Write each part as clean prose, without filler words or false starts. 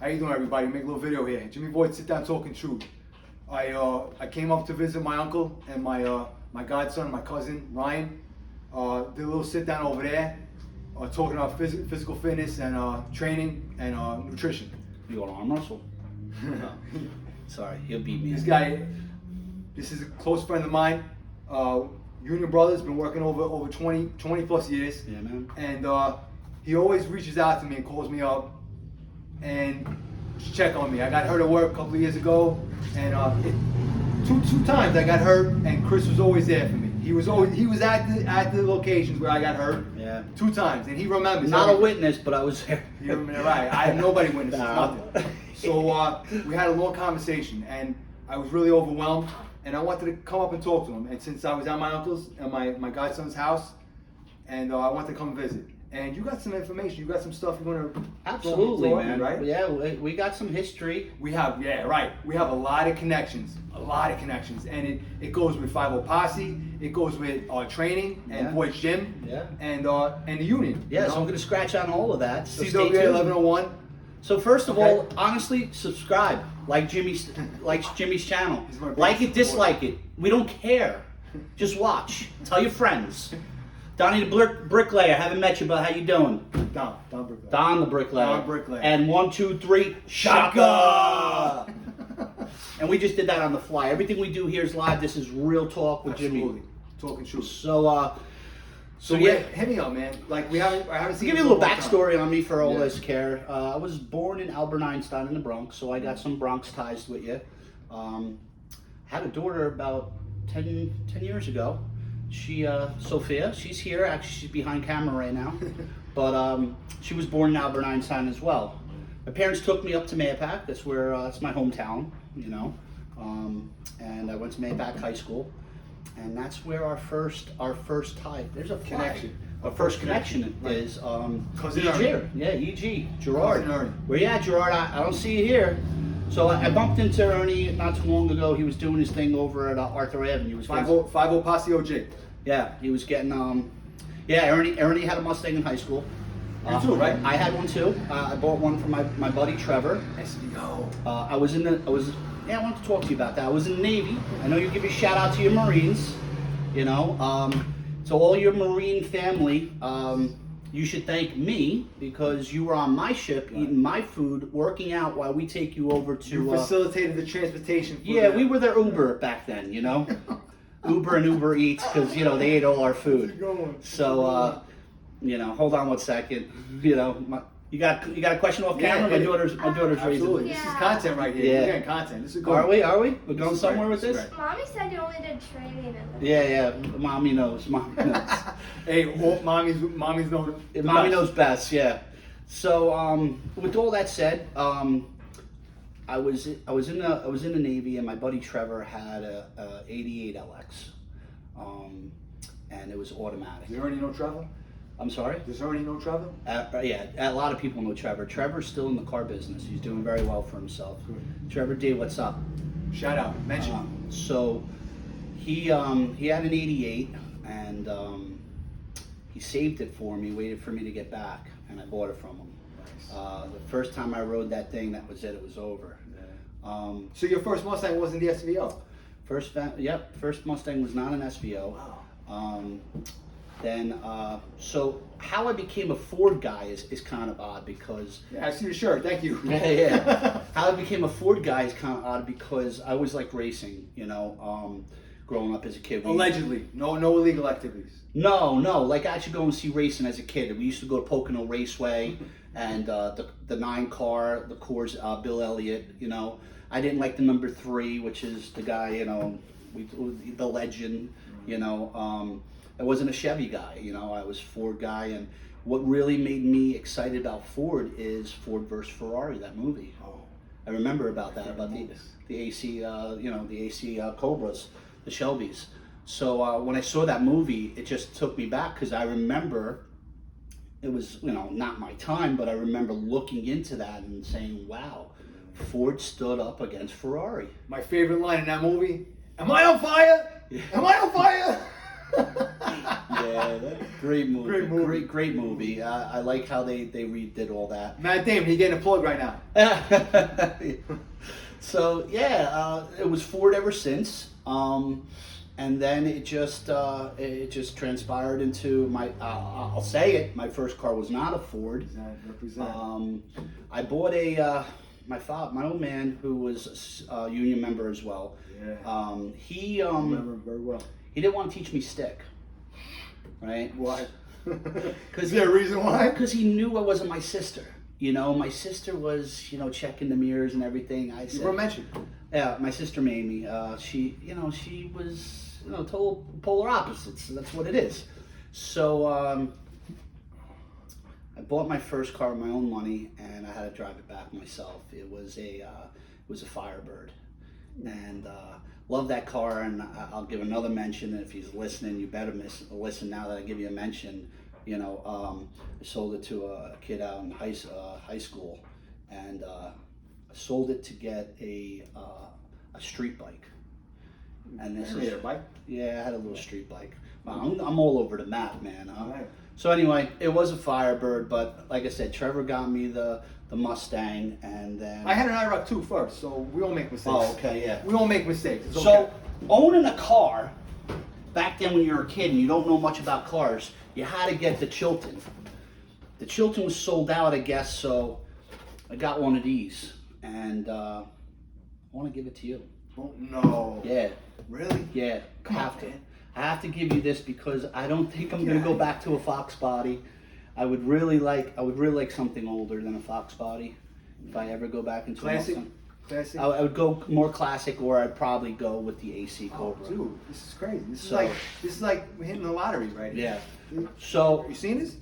How you doing, everybody? Make a little video here. JimmyVoid Sit Down Talking Truth. I came up to visit my uncle and my godson, my cousin Ryan. Did a little sit down over there, talking about physical fitness and training and nutrition. You want to arm wrestle? No. Sorry, he'll beat me. This guy, this is a close friend of mine. Union Brothers, been working over 20 plus years. Yeah, man. And he always reaches out to me and calls me up and just check on me. I got hurt at work a couple of years ago, and two times I got hurt, and Chris was always there for me. He was at the locations where I got hurt. Yeah. 2 times, and he remembers. Not a witness, but I was there. You remember, right? I had nobody witnesses, No. nothing. So we had a long conversation, and I was really overwhelmed, and I wanted to come up and talk to him. And since I was at my uncle's and my godson's house, and I wanted to come visit. And you got some information, you got some stuff you want to Absolutely, man. Me, right? Yeah, we got some history. We have, yeah, right. We have a lot of connections, and it goes with FiveOposse, it goes with training and VoidsGym, Yeah. and the union. Yeah, you know? so I'm going to scratch on all of that. So stay CWA tuned. 1101. So first of Okay. all, honestly, subscribe. Like Jimmy's channel. He's my Like biggest it, dislike it. We don't care. Just watch. Tell your friends. Donnie the bricklayer, haven't met you, but how you doing? Don Bricklayer. Don the bricklayer. Don bricklayer. And 1, 2, 3, shaka! And we just did that on the fly. Everything we do here is live. This is real talk with Absolutely. Jimmy. Talking truth. So So yeah. hit me up, man. Like I haven't seen. To give you a little backstory on me for all this care. I was born in Albert Einstein in the Bronx, so I got some Bronx ties with you. Had a daughter about 10 years ago. She, Sophia, she's here. Actually, she's behind camera right now. But she was born in Albert Einstein as well. My parents took me up to Mayapack. That's where, it's my hometown, you know. And I went to Mayapack High School. And that's where our first tie. There's a Connection. Our first connection is Cousin E.G. Ernie. Yeah, E.G. Gerard. Cousin Ernie. Where you at, Gerard? I don't see you here. So I bumped into Ernie not too long ago. He was doing his thing over at Arthur Avenue. He was getting, FiveOposse OJ. yeah, he was getting yeah. Ernie had a Mustang in high school. You too, right? I had one too. I bought one for my buddy Trevor. SVO. I wanted to talk to you about that. I was in the Navy. I know you give a shout out to your Marines, you know. So all your Marine family, you should thank me because you were on my ship, eating my food, working out while we take you over to... You facilitated the transportation. For we were their Uber back then, you know. Uber and Uber Eats because, you know, they ate all our food. So, you know, hold on 1 second. You know, you got a question off camera? Yeah, my daughter's Absolutely. raising. This is content right here. Yeah. We're getting content. This is good. Are we? We're going is somewhere great. with This this? is great. Mommy said you only did training. Yeah. Mommy knows. Mommy knows. Hey, mommy's know. the Mommy best. knows best. Yeah. So, with all that said, I was in the Navy, and my buddy Trevor had a 88 LX, and it was automatic. Does Ernie know Trevor? I'm sorry. Does Ernie know Trevor? Yeah, a lot of people know Trevor. Trevor's still in the car business. He's doing very well for himself. Good. Trevor D, what's up? Shout out. Mention. So he had an 88, and he saved it for me, waited for me to get back, and I bought it from him. Nice. The first time I rode that thing, that was it. It was over. So your first Mustang wasn't the SVO? First Mustang was not an SVO. Wow. So how I became a Ford guy is kind of odd because... Yeah, I see the shirt. Thank you. Yeah. How I became a Ford guy is kind of odd because I was like racing, you know, growing up as a kid. Allegedly. No illegal activities. No, like I actually go and see racing as a kid. We used to go to Pocono Raceway and the 9 car, the Coors, Bill Elliott, you know. I didn't like the number 3, which is the guy, you know, the legend, you know. I wasn't a Chevy guy, you know, I was a Ford guy, and what really made me excited about Ford is Ford versus Ferrari, that movie. Oh. I remember about that, about the AC, you know, the AC Cobras, the Shelbys. So when I saw that movie, it just took me back because I remember, it was, you know, not my time, but I remember looking into that and saying, wow, Ford stood up against Ferrari. My favorite line in that movie, am I on fire? Am I on fire? great movie. Great movie. Great movie. I like how they redid all that. Matt Damon, he getting a plug right now. So yeah, it was Ford ever since. And then it just transpired into my. I'll say it. My first car was not a Ford. Represent. I bought my old man, who was a union member as well. Yeah. He remember him very well. he didn't want to teach me stick. Right? Why? Because Is there a reason why? Because he knew I wasn't my sister. You know, my sister was, checking the mirrors and everything. I said, You were mentioned. yeah, my sister Mamie. She was, total polar opposites. That's what it is. So I bought my first car with my own money, and I had to drive it back myself. It was a Firebird, and love that car. And I'll give another mention. If he's listening, you better listen now that I give you a mention. I sold it to a kid out in high school, and I sold it to get a street bike. And this is a bike? Yeah, I had a little street bike. Wow, I'm all over the map, man. Right. So anyway, it was a Firebird, but like I said, Trevor got me the Mustang, and then I had an IROC too first, so we all make mistakes. Oh, okay, yeah. We all make mistakes. It's So okay. owning a car back then, when you were a kid and you don't know much about cars, you had to get the Chilton. The Chilton was sold out, I guess, so I got one of these, and I want to give it to you. Oh, no. Yeah, Really? yeah. Come on, have to. man. I have to give you this because I don't think I'm gonna go back to a Fox body. I would really like something older than a Fox body. If I ever go back into Classic? a Mustang. Classic? I would go more classic, or I'd probably go with the AC Oh, Cobra. dude, this is crazy. This So- is like hitting the lottery right Yeah. here. So You seen this?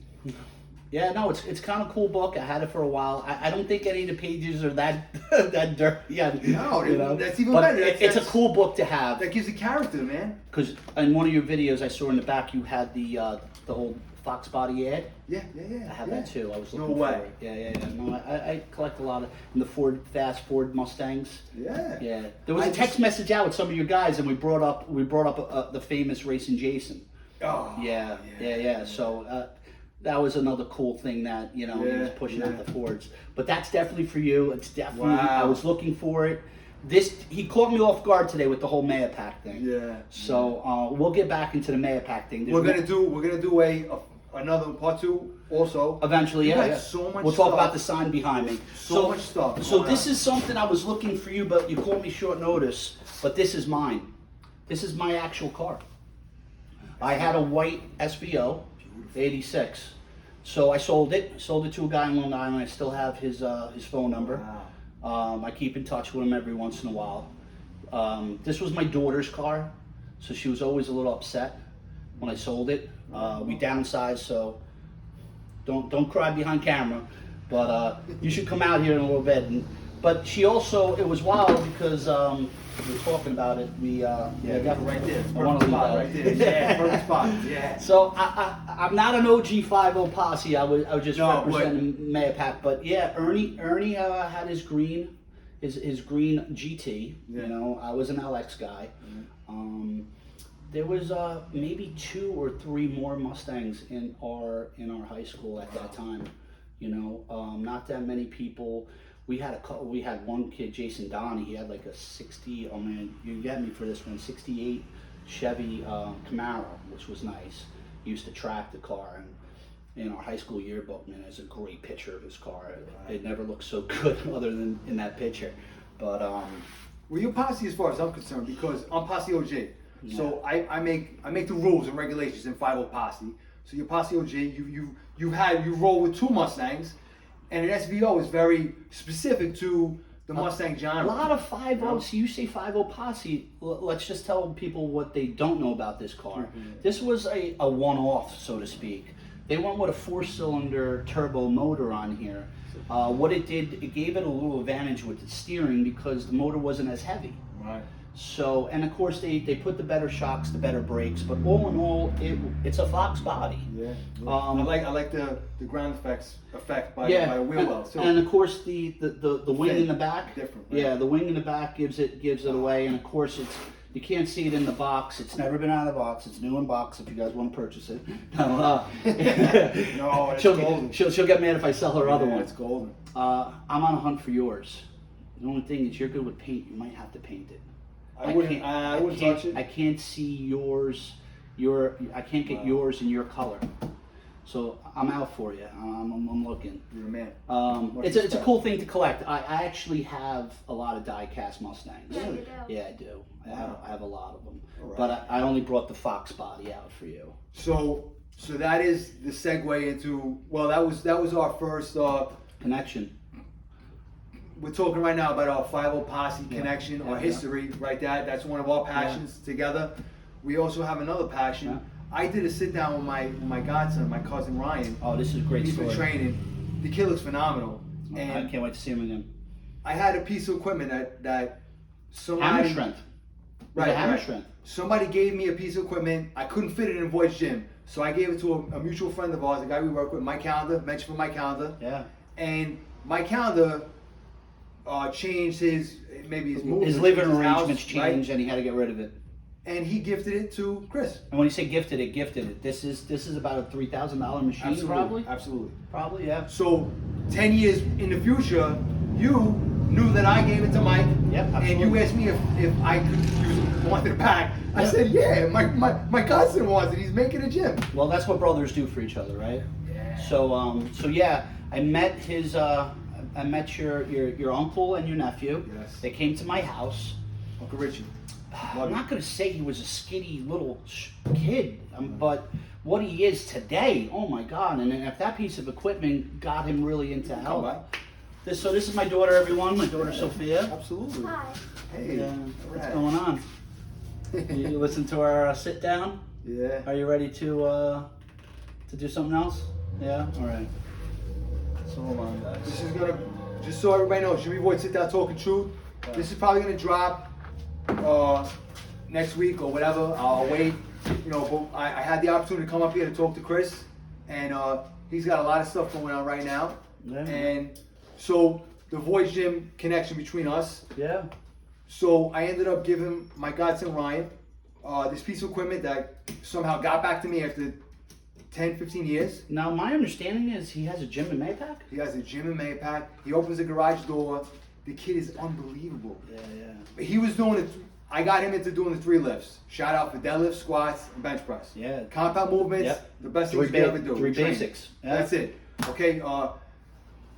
yeah, no, it's kind of cool book. I had it for a while. I don't think any of the pages are that that dirty. Yeah, No, that's even but better. It's a cool book to have. That gives you character, man. Because in one of your videos I saw in the back, you had the old Fox body ad. Yeah. I have that too. I was No looking way. for it. Yeah. No, I collect a lot of the fast Ford Mustangs. Yeah. Yeah. There was I a text message out with some of you guys, and we brought up the famous Racing Jason. Oh. Yeah. So that was another cool thing that he was pushing out the Fords. But that's definitely for you. It's definitely. Wow. I was looking for it. He caught me off guard today with the whole Maya Pack thing. Yeah. So we'll get back into the Maya Pack thing. We're gonna do another part 2 also. Eventually, You yeah. got so much We'll talk stuff. about the sign behind me. So much stuff So going this on. is something I was looking for you, but you called me short notice. But this is mine. This is my actual car. I had a white SVO, 86. So I sold it. Sold it to a guy in Long Island. I still have his phone number. Wow. I keep in touch with him every once in a while. This was my daughter's car, so she was always a little upset when I sold it. We downsized, so don't cry behind camera. But you should come out here in a little bit. But she also, it was wild because we were talking about it. We Yeah, got right there. I wanna Perfect leave spot that. right there. Yeah, perfect spot. Yeah. So I'm not an OG FiveOposse. I was just No, representing Mayapack. But yeah, Ernie had his green, his green GT. Yeah. I was an LX guy. There was maybe 2 or 3 more Mustangs in our high school at that time. Not that many people. We had one kid, Jason Donnie. He had like a 60. Oh man, you get me for this one. 68 Chevy Camaro, which was nice. He used to track the car, and in our high school yearbook, man, there's a great picture of his car. It never looked so good other than in that picture. But Well, you're posse as far as I'm concerned because I'm posse OG. So I make the rules and regulations in FiveOposse. So you're posse OG. You roll with 2 Mustangs, and an SVO is very specific to the Mustang genre. a lot of 5.0. So you say 5.0 Let's just tell people what they don't know about this car. This was a one-off, so to speak. They went with a 4-cylinder turbo motor on here. What it did, it gave it a little advantage with the steering because the motor wasn't as heavy. Right. So, and of course they put the better shocks, the better brakes, but all in all, it's a Fox body. Yeah. I like the ground effect by wheel wells too. and of course the wing in the back. Different, right? Yeah, the wing in the back gives it away, and of course You can't see it in the box. It's never been out of the box. It's new in box if you guys want to purchase it. No, No, it's golden. she'll get mad if I sell her other one. It's golden. I'm on a hunt for yours. The only thing is you're good with paint. You might have to paint it. I wouldn't touch it. I can't see yours. I can't get yours in your color. So I'm out for you. I'm looking. You're a man. It's a cool thing to collect. I actually have a lot of die-cast Mustangs. Yeah, you do. Yeah, I do. I have a lot of them. All right. But I only brought the Fox body out for you. So that is the segue into, well, that was our first Connection. we're talking right now about our FiveOposse connection, Yeah, our history, right? That's one of our passions together. We also have another passion. Yeah. I did a sit down with my godson, my cousin Ryan. Oh, this is a great He's story. been training. The kid looks phenomenal. I And can't wait to see him again. I had a piece of equipment that somebody, Hammer strength. right, Hammer right. strength. Somebody gave me a piece of equipment. I couldn't fit it in VoidsGym, so I gave it to a mutual friend of ours, a guy we work with, Mike Calendar. Mentioned for Mike Calendar. Yeah. And Mike Calendar changed his movement. His living his house, arrangements changed, right? and he had to get rid of it. And he gifted it to Chris. And when you say gifted it. This is about a $3,000 machine, probably. Absolutely. Probably, yeah. So, 10 years in the future, you knew that I gave it to Mike. Yep, And absolutely. you asked me if I could wanted it back. I said, yeah, my cousin wants it. He's making a gym. Well, that's what brothers do for each other, right? Yeah. So yeah, I met your uncle and your nephew. Yes. They came to my house. Uncle Richie. I'm not gonna say he was a skinny little kid, but what he is today, oh my God! And if that piece of equipment got him really into Come health. by. This is my daughter, everyone. My daughter Sophia. Absolutely. Hi. Hey. What's alright. going on? You listen to our sit down? Yeah. Are you ready to do something else? Yeah. All right. So hold on, guys. This is gonna, just so everybody knows, JimmyVoid Sit Down Talking Truth. This is probably gonna drop next week or whatever. I'll wait. But I had the opportunity to come up here to talk to Chris, and he's got a lot of stuff going on right now. Yeah. And so the VoidsGym connection between us. Yeah. So I ended up giving my godson Ryan this piece of equipment that somehow got back to me after 10, 15 years. Now, my understanding is he has a gym in Maypac? He has a gym in Maypac. He opens the garage door. The kid is unbelievable. Yeah. He was doing it. I got him into doing the 3 lifts. Shout out for deadlift, squats, and bench press. Yeah. Compound movements, Yep. the best things you can ever do. Three Training. basics. Yeah. That's it. Okay.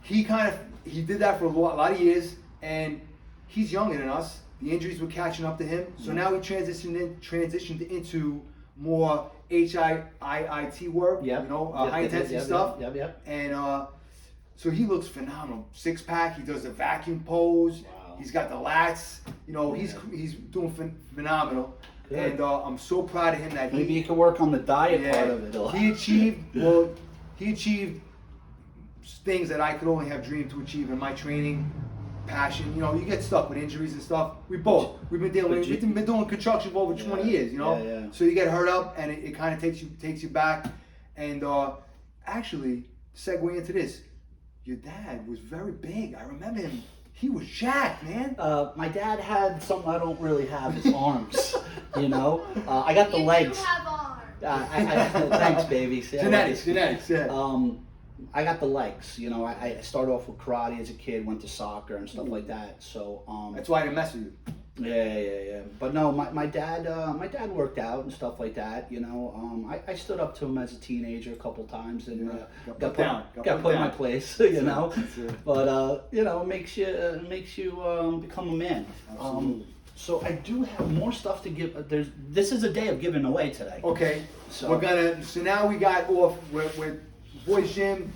He did that for a lot of years, and he's younger than us. The injuries were catching up to him, so now he transitioned into more HIIT work. Yep. High intensity stuff. Yep. And so he looks phenomenal. 6-pack. He does the vacuum pose. Wow. He's got the lats. He's doing phenomenal. Good. And I'm so proud of him that Maybe you can work on the diet part of it. he achieved things that I could only have dreamed to achieve in my training, passion. You get stuck with injuries and stuff. We've been doing construction for over 20 years. Yeah. So you get hurt up, and it kind of takes you back. And actually, segue into this. Your dad was very big. I remember him. He was jacked, man. My dad had something I don't really have, his arms. I got the You legs. do have arms. Thanks, baby. Genetics, yeah. I got the legs. I started off with karate as a kid, went to soccer and stuff like that. So That's why I didn't mess with you. Yeah. But no, my dad worked out and stuff like that. I stood up to him as a teenager a couple times and got put in my place. But it makes you become a man. So I do have more stuff to give. This is a day of giving away today. Okay. So So now we got off with VoidsGym,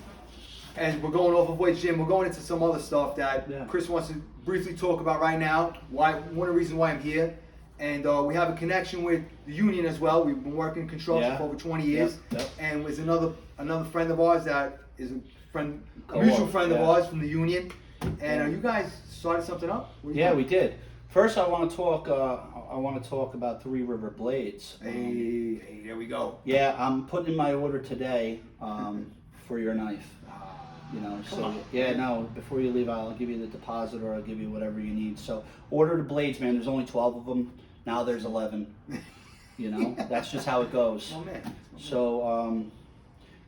and we're going off of VoidsGym. We're going into some other stuff that Chris wants to briefly talk about right now. One of the reasons why I'm here, and we have a connection with the union as well. We've been working in construction for over 20 years, and there's another friend of ours that is a mutual friend of ours from the union. And you guys started something up? We did. First, I want to talk about Three River Blades. Hey, there we go. Yeah, I'm putting in my order today for your knife. Before you leave, I'll give you the deposit or I'll give you whatever you need. So order the blades, man. There's only 12 of them. Now there's 11. You know, that's just how it goes. Oh man. So,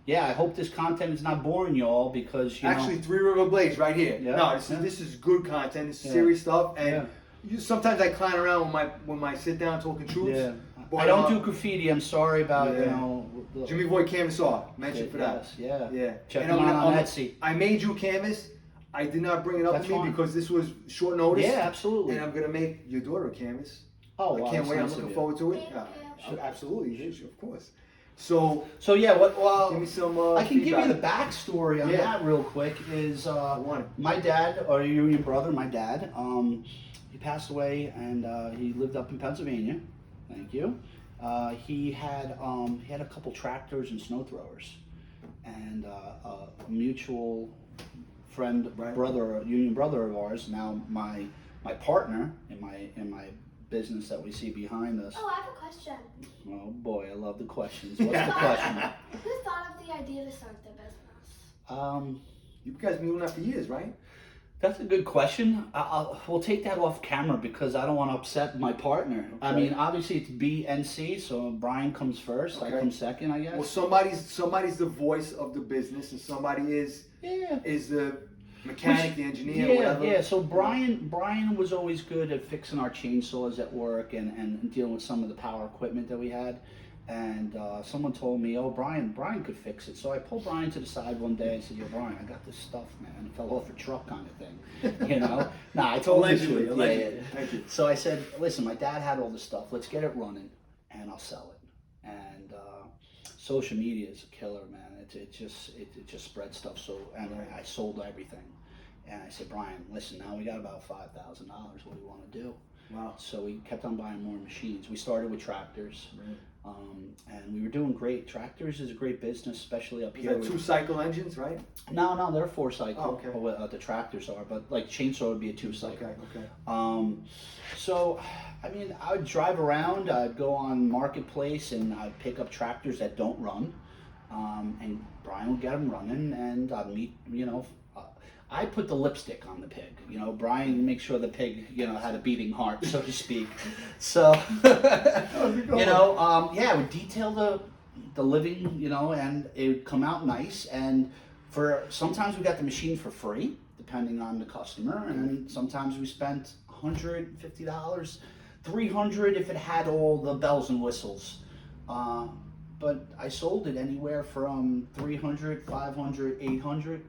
yeah, I hope this content is not boring y'all because you Actually, know. Three River Blades right here. Yeah, No, yeah. this is good content. This is Yeah. serious stuff, and Yeah. sometimes I clown around with my sit down talking truths. Yeah. But, I don't do graffiti. I'm sorry about you yeah. know. JimmyVoid Canvas Art. Mentioned for that. Yes, yeah. Yeah. Check And them I'm out on gonna- Etsy. I made you a canvas. I did not bring it up That's to me fine. because this was short notice. Yeah, absolutely. And I'm gonna make your daughter a canvas. Oh, I wow, can't that's wait. I'm nice of looking you. forward to it. Thank you. Absolutely, of course. So So yeah, well, give me some. I can give you feedback. the backstory on Yeah. that real quick. Is want it. my dad, or your brother, my dad, he passed away, and he lived up in Pennsylvania. Thank you. He had a couple tractors and snow throwers, and a mutual friend, Right. brother, union brother of ours. Now my partner in my business that we see behind us. Oh, I have a question. Oh boy, I love the questions. What's the question? Who thought of the idea to start the business? You guys been doing that for years, right? That's a good question. We'll take that off camera because I don't want to upset my partner. I Okay. mean, obviously it's B&C, so Brian comes first. I Okay. come second, I guess. Well, somebody's the voice of the business, and somebody is Yeah. the mechanic, the engineer, Yeah, whatever. yeah. So Brian was always good at fixing our chainsaws at work and dealing with some of the power equipment that we had. And someone told me, oh, Brian could fix it. So I pulled Brian to the side one day and said, yo, Brian, I got this stuff, man. It fell off a truck kind of thing, you know? Nah, I told him the truth. Allegedly. Yeah. Thank you. So I said, listen, my dad had all this stuff. Let's get it running and I'll sell it. And social media is a killer, man. It just spreads stuff. So, and I sold everything. And I said, Brian, listen, now we got about $5,000. What do you want to do? Wow. So we kept on buying more machines. We started with tractors, and we were doing great. Tractors is a great business, especially up Is here. that 2-cycle engines, right? No, they're 4-cycle. Oh, okay. The tractors are, but like chainsaw would be a 2-cycle. Okay. So, I mean, I would drive around. I'd go on Marketplace and I'd pick up tractors that don't run, and Brian would get them running, and I'd meet, you know. I put the lipstick on the pig, you know. Brian make sure the pig, you know, had a beating heart, so to speak. So, you know, yeah, I would detail the living, you know, and it would come out nice. And for sometimes we got the machine for free, depending on the customer, and sometimes we spent $150, $300 if it had all the bells and whistles. But I sold it anywhere from $300, $500, $800.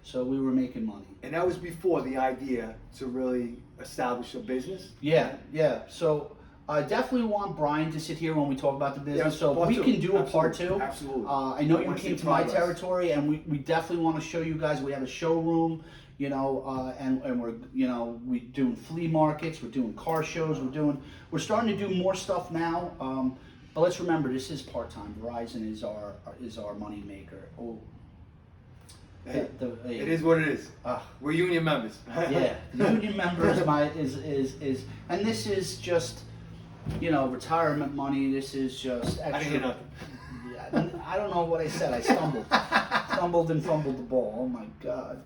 So we were making money. And that was before the idea to really establish a business. Yeah, yeah. So I definitely want Brian to sit here when we talk about the business. Yeah, so part we two. can do a part Absolutely. two. Absolutely. I know I you wanna see came to my progress. territory, and we definitely want to show you guys. We have a showroom, you know, and we're, you know, we doing flea markets, we're doing car shows, we're starting to do more stuff now. But let's remember, this is part time. Verizon is our money maker. Oh. Hey, it is what it is. We're union members. Yeah, union members is and this is just, you know, retirement money. This is just extra. I didn't hear nothing. Yeah, I don't know what I said. I stumbled and fumbled the ball. Oh my God.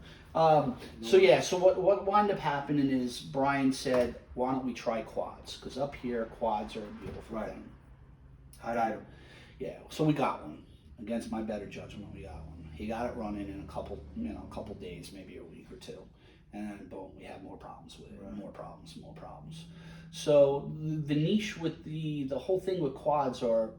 So yeah, so what wound up happening is Brian said, why don't we try quads? Because up here, quads are a beautiful thing. Hot item. Yeah, so we got one. Against my better judgment, we got one. He got it running in a couple days, maybe a week or two, and boom, we had more problems with it. Right. More problems. So the niche with the whole thing with quads are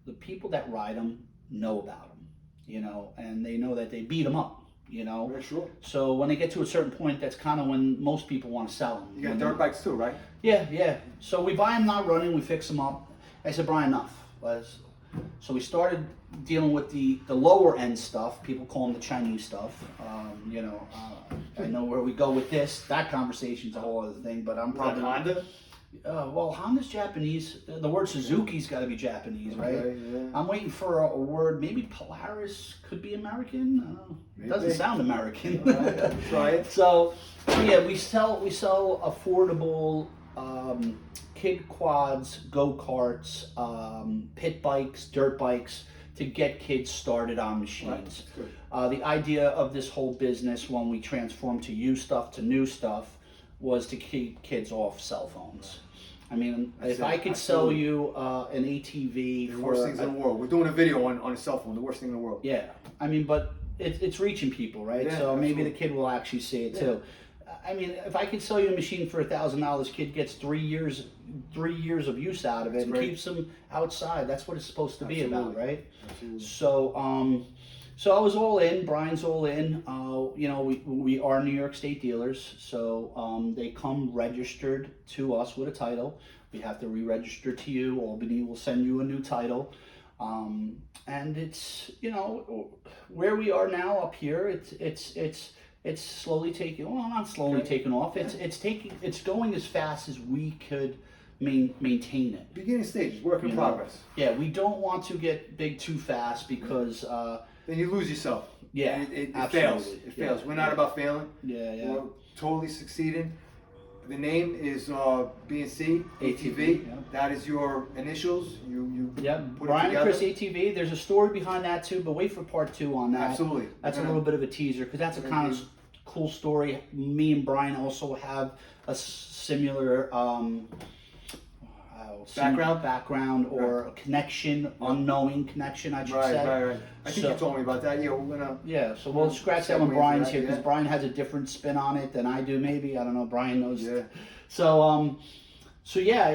the people that ride them know about them, you know, and they know that they beat them up, you know. Very sure. So when they get to a certain point, that's kind of when most people want to sell them. You got dirt bikes too, right? Yeah. So we buy them not running, we fix them up. I said, Brian, enough. So we started dealing with the lower end stuff. People call them the Chinese stuff. You know, I know where we go with this. That conversation's a whole other thing, but I'm probably Honda. Well, Honda's Japanese. The word Suzuki's got to be Japanese, right? Okay, yeah. I'm waiting for a word. Maybe Polaris could be American. I don't know. It doesn't sound American. Try it. So yeah, we sell affordable kid quads, go-karts, pit bikes, dirt bikes to get kids started on machines. Right. The idea of this whole business when we transformed to used stuff to new stuff was to keep kids off cell phones. I mean, That's if it. I could sell you an ATV The for worst things in the world. We're doing a video on a cell phone. The worst thing in the world. yeah, I mean, but it's reaching people, right? Yeah, so maybe absolutely. the kid will actually see it too. I mean, if I could sell you a machine for $1,000, kid gets 3 years of use out of it, That's and great. keeps them outside. That's what it's supposed to be about, Absolutely. right? Absolutely. So I was all in. Brian's all in. You know, we are New York State dealers, so they come registered to us with a title. We have to re-register to you. Albany will send you a new title. And it's, you know, where we are now up here, it's slowly taking, well, not slowly taking off. It's going as fast as we could maintain it. Beginning stages, work in progress. Yeah, we don't want to get big too fast because Then you lose yourself. yeah, And it absolutely. fails. It fails. Yeah. We're not about failing. Yeah. We're totally succeeding. The name is B&C ATV. Yeah. That is your initials. You Yeah, put Brian it and together. Chris ATV. There's a story behind that too, but wait for part 2 on that. Absolutely. That's a Yeah. little bit of a teaser because that's a kind of cool story. Me and Brian also have a similar background or a connection, unknowing connection, I should say. Right. I think you told me about that. Yeah, we're gonna. Yeah, so we'll scratch that when segue into Brian's that, here because yeah. Brian has a different spin on it than I do. Maybe I don't know. Brian knows. Yeah. So yeah,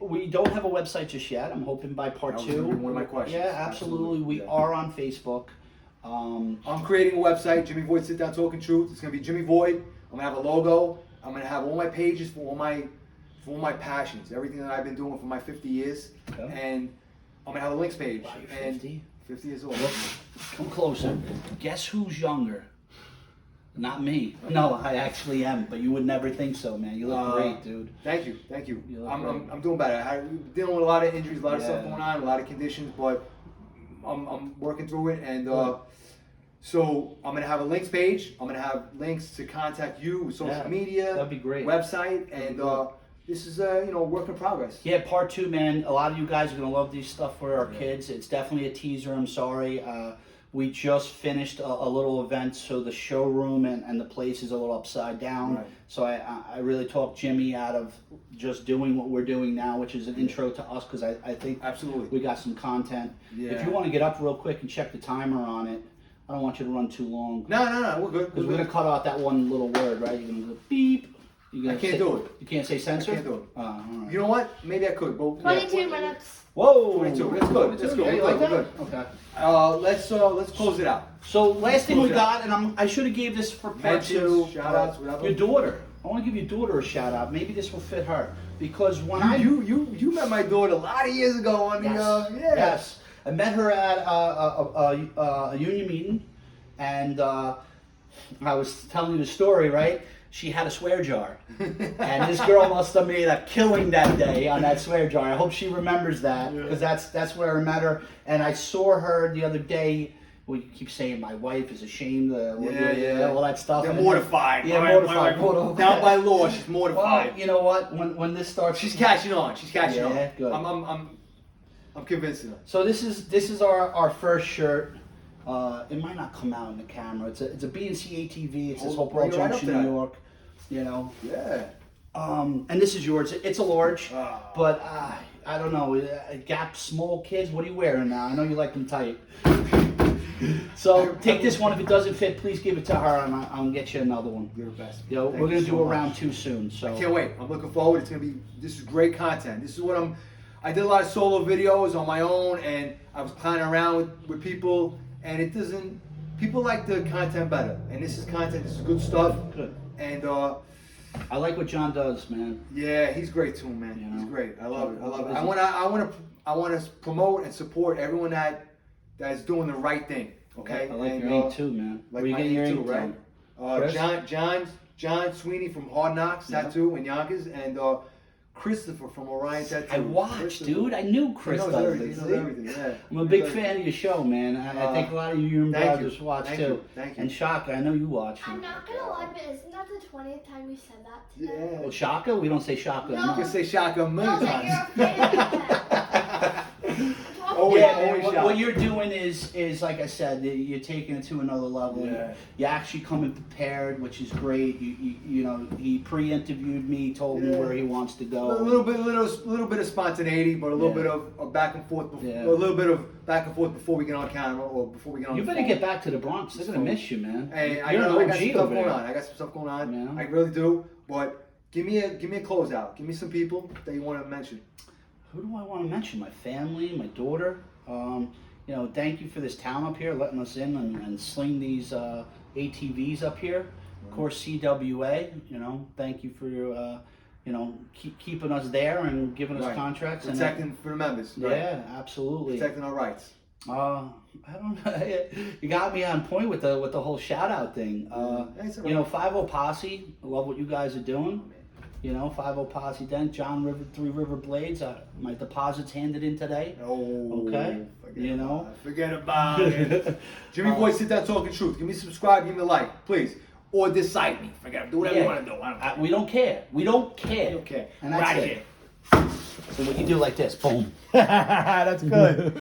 we don't have a website just yet. I'm hoping by part That was 2. gonna be one of my questions. Yeah, absolutely. We are on Facebook. I'm creating a website, JimmyVoid Sit Down Talking Truth. It's gonna be Jimmy Void. I'm gonna have a logo. I'm gonna have all my pages for all my passions, everything that I've been doing for my 50 years, Okay. and I'm gonna have a links page. Wow, you're and 50? 50 years old. Come closer. Guess who's younger? Not me. No, I actually am, but you would never think so, man. You look great, dude. Thank you. You look I'm doing better. I'm dealing with a lot of injuries, a lot of stuff Yeah. going on, a lot of conditions, but I'm working through it. And so I'm gonna have a links page. I'm gonna have links to contact you, with social media, that'd be great. website, and this is work in progress. Yeah, part 2, man. A lot of you guys are gonna love these stuff for our kids. It's definitely a teaser. I'm sorry. We just finished a little event, so the showroom and the place is a little upside down. Right. So I really talked Jimmy out of just doing what we're doing now, which is an intro to us, because I think Absolutely. we got some content. Yeah. If you want to get up real quick and check the timer on it, I don't want you to run too long. No, we're good. Because we're gonna cut out that one little word, right? You're gonna go beep. I can't do it. You can't say censor? I can't do it. All right. You know what? Maybe I could. But 22 minutes. Whoa! 22. That's good. That's good. Yeah, you We're like that? good. Okay. Let's close it out. So last thing we Close it out. got, and I should have gave this for part Mentions, 2. shout-outs, whatever. Your daughter. I want to give your daughter a shout out. Maybe this will fit her because when You met my daughter a lot of years ago on Yes. I met her at a union meeting, and I was telling you the story, right? She had a swear jar, and this girl must have made a killing that day on that swear jar. I hope she remembers that because that's where I met her. And I saw her the other day. We keep saying my wife is ashamed, all that stuff. They're And- mortified. Yeah, My mortified. wife, down by law, she's mortified. Well, you know what? When this starts, She's catching on. She's catching on. Good. I'm convincing her. So this is our first shirt. It might not come out in the camera. It's a B&C ATV. It's this Hopewell Bring it right up Junction, to that. New York. You know. Yeah. And this is yours. It's a large, Ah. but I don't know. Gap small kids. What are you wearing now? I know you like them tight. So take this one. If it doesn't fit, please give it to her, and I'll get you another one. You're the best. You know, Thank we're gonna you do so a much. round 2 soon. So I can't wait. I'm looking forward. This is great content. This is what I did a lot of solo videos on my own, and I was clowning around with people, and people like the content better. And this is content. This is good stuff. Good. And I like what John does, man. yeah, he's great too, man. You know? He's great. I love it. I love it. Is I want to promote and support everyone that is doing the right thing. Okay. I like And, your ink too, man. Like Where you my getting your ink ink too, from? right? Chris? John Sweeney from Hard Knocks Yeah. Tattoo in Yonkers, and Christopher from Orion Tattoo. I watched, dude. I knew Chris He knows does everything. this. He knows everything. Yeah. I'm a big fan of your show, man. I think a lot of you and Thank brothers you. watch Thank too. you. Thank you. And Shaka, I know you watch. I'm not gonna lie, but isn't that the 20th time you said that today? Yeah. Well, Shaka? We don't say Shaka. No. You can say Shaka a million No, that times. you're a fan of that. I'm talking Always, Yeah, always what, shot. what you're doing is like I said, you're taking it to another level. Yeah. You're actually coming prepared, which is great. You know, he pre-interviewed me, told me Yeah. where he wants to go. A little bit of spontaneity, but a little Yeah. bit of back and forth. Yeah. A little bit of back and forth before we get on camera or before we get on. You the better phone. get back to the Bronx. They're gonna miss you, man. Hey, I You're got an some OG stuff over going there. on. I got some stuff going on. Yeah. I really do. But give me a closeout. Give me some people that you want to mention. Who do I want to mention? My family, my daughter. You know, thank you for this town up here, letting us in and sling these ATVs up here. Of course, CWA. You know, thank you for your, you know, keeping us there and giving us Right. contracts. Protecting for the members. Right. Yeah, absolutely. Protecting our rights. I don't know. You got me on point with the whole shout out thing. That's all You know, right. FiveOposse. I love what you guys are doing. You know, FiveOposse Dent, John River, 3 River Blades. My deposits handed in today. Oh, Okay. Forget You know? about it. Forget about it. JimmyVoid Sit Down Talking Truth. Give me a subscribe. Give me a like, please. Or dislike me. Forget. Do whatever you want to do. I don't care. We don't care. We don't care. I don't care. And We're that's outta it. here. So what you do like this, boom. That's good.